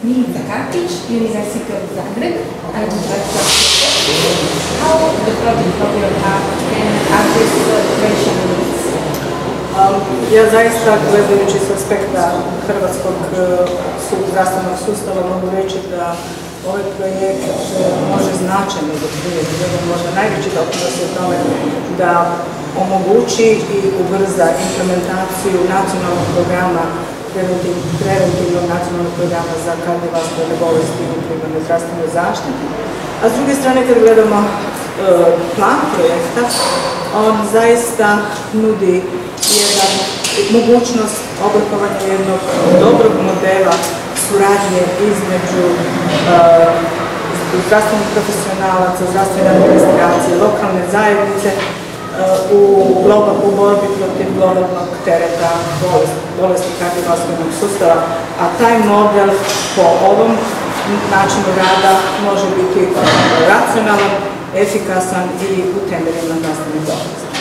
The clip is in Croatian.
Milica Kapić, University of Zagreb. I'm instructor. How the project of your art can address depression needs? Ja zaista, gledajući s aspekta hrvatskog zdravstvenog sustava, mogu reći da ovaj projekt može značajno doprinijeti, možda najveći doprinos je tome da omogući i ubrza implementaciju nacionalnog programa, preventivnog nacionalnog programa za kardiovaskularne bolesti u primarnoj zdravstvenoj zaštiti. A s druge strane, kad gledamo plan projekta, on zaista nudi mogućnost oblikovanja jednog dobrog modela suradnje između zdravstvenih profesionalaca, zdravstvene administracije, lokalne zajednice u borbi protiv globalnog tereta bolesti kardiovaskularnog sustava, a taj model po ovom načinu rada može biti racionalan, efikasan i utemeljen na znanstvenim dokazima.